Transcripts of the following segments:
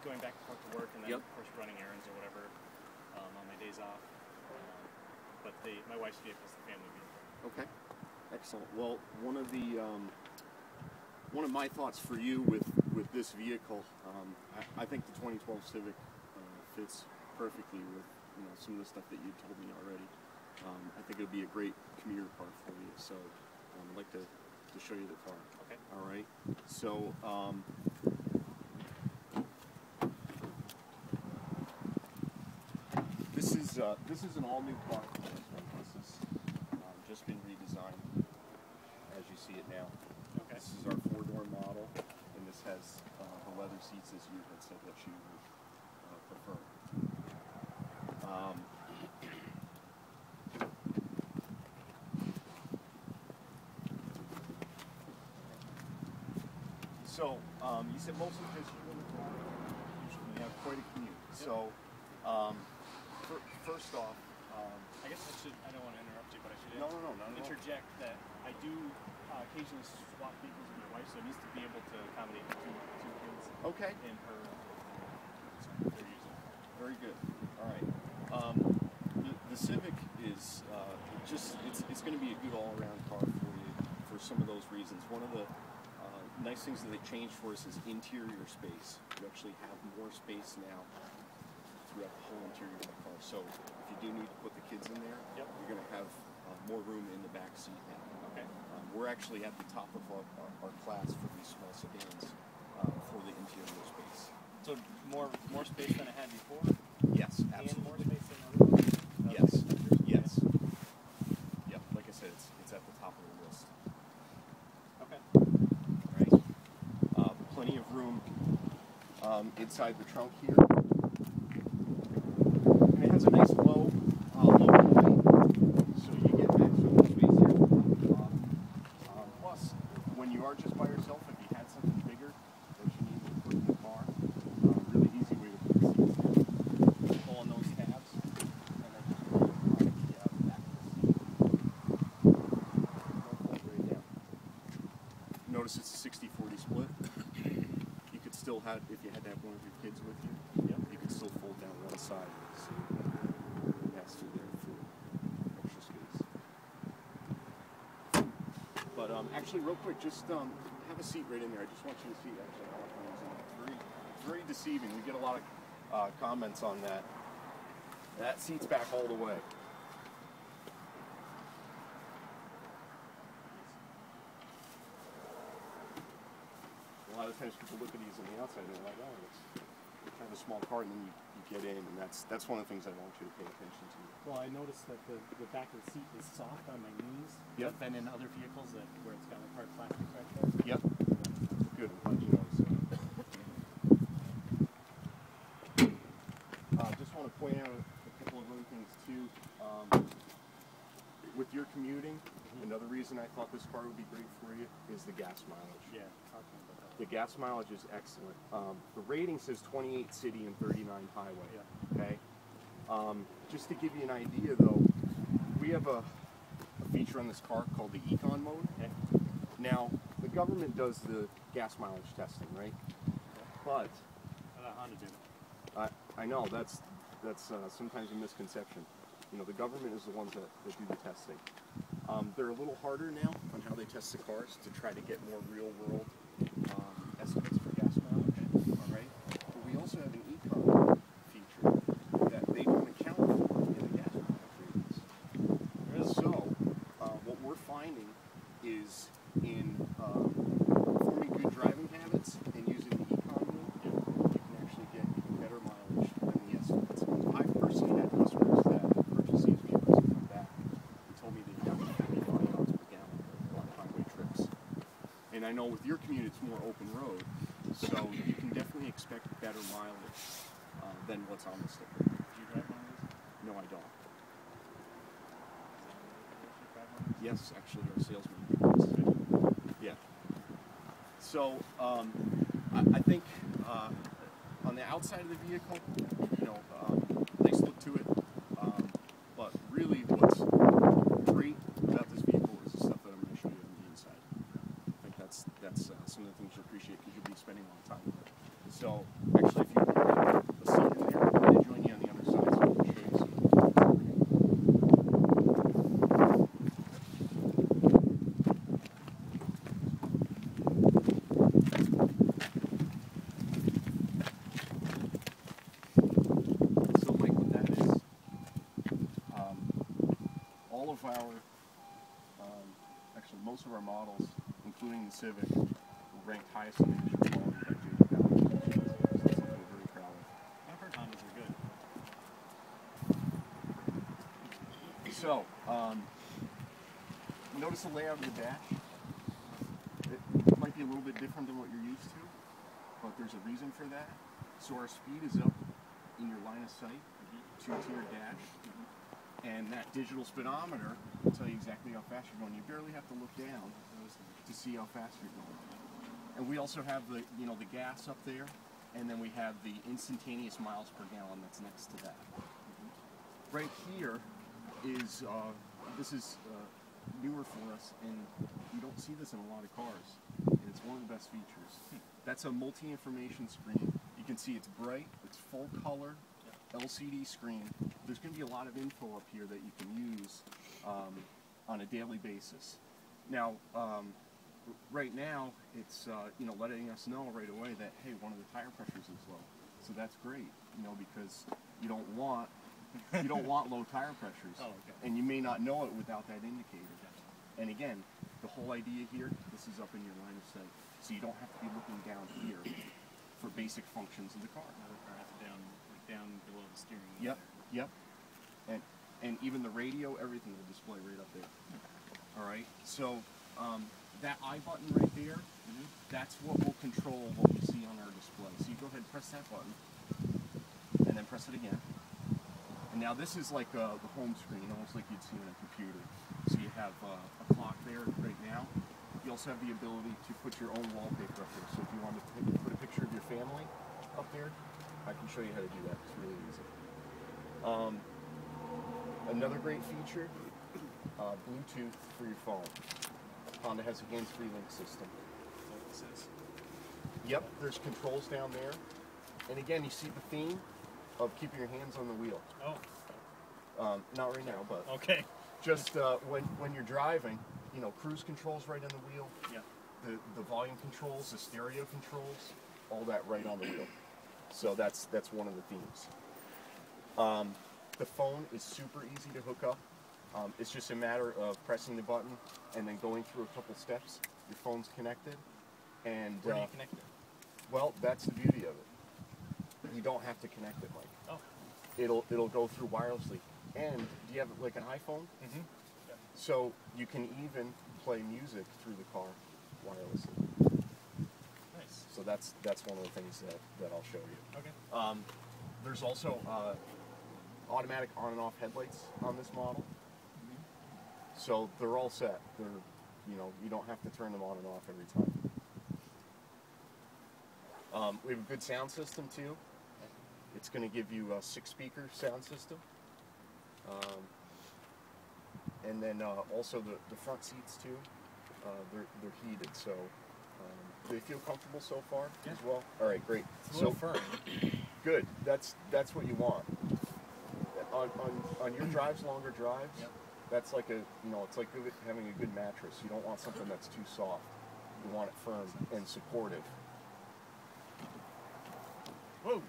going back and forth to work, and then of course running errands or whatever on my days off. But my wife's vehicle is the family vehicle. Okay, excellent. Well, one of my thoughts for you with this vehicle, I think the 2012 Civic fits perfectly with some of the stuff that you told me already. I think it would be a great commuter car for you. So I'd like to show you the car. Okay. All right. So. This is an all-new car. This is just been redesigned, as you see it now. Okay. This is our 4-door model, and this has the leather seats as you had said that you would prefer. So you said mostly because you in the car. Usually have quite a commute. Yep. So. First off, I guess I don't want to interrupt you, but I should interject that I do occasionally swap vehicles with my wife, so it needs to be able to accommodate the two kids in her they're using. Very good. All right. The Civic is it's going to be a good all-around car for you for some of those reasons. One of the nice things that they changed for us is interior space. You actually have more space now throughout the whole interior of the car. So if you do need to put the kids in there, you're going to have more room in the back seat now. Okay. We're actually at the top of our class for these small sedans for the interior space. So more space than I had before? Yes, absolutely. And more space than other ones? Yes. Yes. Yep. Like I said, it's at the top of the list. Okay. All right. Plenty of room inside the trunk here. And it has a nice low height, so you get maximum space here. Plus, when you are just by yourself, if you had something bigger that you need to put in the car, really easy way to put the seats in. Pull on those tabs, and then just pull the out the back of the seat. Don't fold right down. Notice it's a 60-40 split. You could still have, if you had to have one of your kids with you, you could still fold down one side. So pass through there for extra space. But actually, real quick, just have a seat right in there. I just want you to see actually how it comes in. It's very deceiving. We get a lot of comments on that. That seat's back all the way. A lot of times people look at these on the outside and they're like, oh, it's kind of a small car, and then you get in, and that's one of the things I want you to pay attention to. Well, I noticed that the back of the seat is soft on my knees. Yep. Than in other vehicles where it's got like hard plastic right there. Yep. Good. I'm glad you noticed that. Just want to point out a couple of other things too. With your commuting, another reason I thought this car would be great for you is the gas mileage. Yeah, talking about that. The gas mileage is excellent. The rating says 28 city and 39 highway. Yeah. Okay. Just to give you an idea, though, we have a feature on this car called the Econ mode. Okay. Now, the government does the gas mileage testing, right? But Honda did. I know that's sometimes a misconception. The government is the ones that do the testing. They're a little harder now on how they test the cars to try to get more real-world estimates for gas mileage. All right, but we also have an Econ feature that they don't account for in the gas mileage ratings. So, what we're finding is in forming good driving habits and using the Econ mode, you can actually get better mileage than the estimates. I've personally had customers that purchase these vehicles and come back and told me they got 55 miles per gallon on highway trips. And I know with your commute it's more open road, so you can definitely expect better mileage than what's on the sticker. Do you drive one of these? No, I don't. Yes, actually, our salesman does. Yeah. So, I think on the outside of the vehicle, nice look to it. But really, what's great about this vehicle is the stuff that I'm going to show you on the inside. I think that's some of the things you'll appreciate because you'll be spending a lot of time with it. So, actually, if you of our, actually most of our models, including the Civic, were ranked highest in the industry quality by JD Power. So that's something we're very proud of. I've heard Hondas are good. So, notice the layout of the dash. It might be a little bit different than what you're used to, but there's a reason for that. So our speed is up in your line of sight, two-tier dash, and that digital speedometer will tell you exactly how fast you're going. You barely have to look down to see how fast you're going. And we also have the, the gas up there, and then we have the instantaneous miles per gallon that's next to that. Right here is, this is newer for us, and you don't see this in a lot of cars, and it's one of the best features. That's a multi-information screen. You can see it's bright, it's full color, LCD screen. There's going to be a lot of info up here that you can use on a daily basis. Now, right now, it's letting us know right away that, hey, one of the tire pressures is low. So that's great, because you don't want low tire pressures. Oh, okay. And you may not know it without that indicator. And again, the whole idea here, this is up in your line of sight. So you don't have to be looking down here for basic functions of the car. Or have to down below the steering Yep, wheel. yep. And even the radio, everything will display right up there. All right, so that I button right there, that's what will control what we see on our display. So you go ahead and press that button, and then press it again. And now this is like the home screen, almost like you'd see on a computer. So you have a clock there right now. You also have the ability to put your own wallpaper up there. So if you want to put a picture of your family up there, I can show you how to do that. It's really easy. Another great feature, Bluetooth for your phone. Honda has a hands-free link system. Is that what this is? Yep, there's controls down there. And again, you see the theme of keeping your hands on the wheel. Oh. Not right now, but okay. Just when you're driving, cruise controls right on the wheel. Yeah. The volume controls, the stereo controls, all that right on the wheel. So that's one of the themes. The phone is super easy to hook up. It's just a matter of pressing the button and then going through a couple steps. Your phone's connected. And where do you connect it? Well, that's the beauty of it. You don't have to connect it, Mike. Oh. It'll go through wirelessly. And do you have like an iPhone? Mm-hmm. Yeah. So you can even play music through the car wirelessly. Nice. So that's one of the things that I'll show you. Okay. There's also automatic on and off headlights on this model. So they're all set. They're, you don't have to turn them on and off every time. We have a good sound system too. It's going to give you a 6-speaker sound system. And then also the front seats too. They're heated, so do they feel comfortable so far as well? All right, great. It's a little firm. Good. That's what you want. On your drives, longer drives. Yep. That's like it's like having a good mattress. You don't want something that's too soft. You want it firm and supportive. Whoa.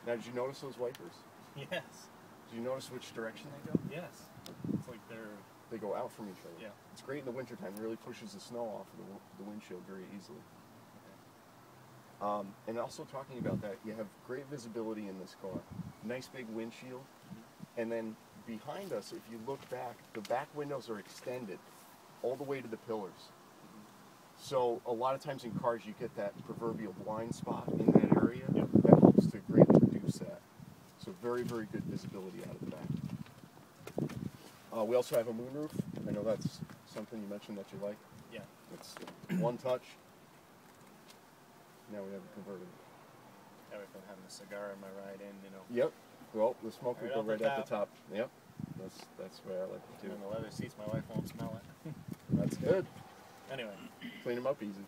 Now, did you notice those wipers? Yes. Did you notice which direction they go? Yes. It's like They go out from each other. Yeah. It's great in the wintertime. It really pushes the snow off of the windshield very easily. Okay. And also talking about that, you have great visibility in this car. Nice big windshield. And then behind us, if you look back, the back windows are extended all the way to the pillars. So a lot of times in cars you get that proverbial blind spot in that area. Yep. That helps to greatly reduce that. So very, very good visibility out of the back. We also have a moonroof. I know that's something you mentioned that you like. Yeah. It's one touch. Now we have it converted. That way if I'm having a cigar on my ride in, Yep. Well, the smoke will Right go off the right at the top. top. Yep. That's where I like to do. And the leather seats, my wife won't smell it. That's good. Anyway. Clean them up easy.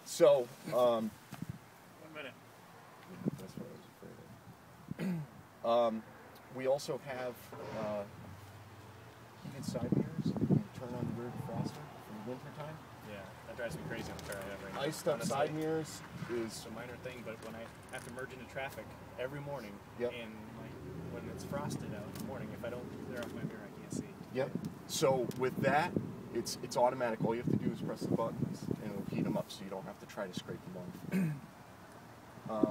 So, 1 minute. that's what I was afraid of. We also have heated side mirrors. You can turn on the rear defroster for the winter time. Yeah, that drives me crazy on the car I have right now. Iced up Honestly, side mirrors is it's a minor thing, but when I have to merge into traffic every morning, Yep. and when it's frosted out in the morning, if I don't clear off my Yep. So with that, it's automatic. All you have to do is press the buttons, and it'll heat them up, so you don't have to try to scrape them off.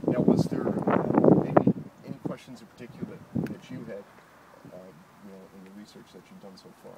Now, was there maybe any questions in particular that you had, in the research that you've done so far?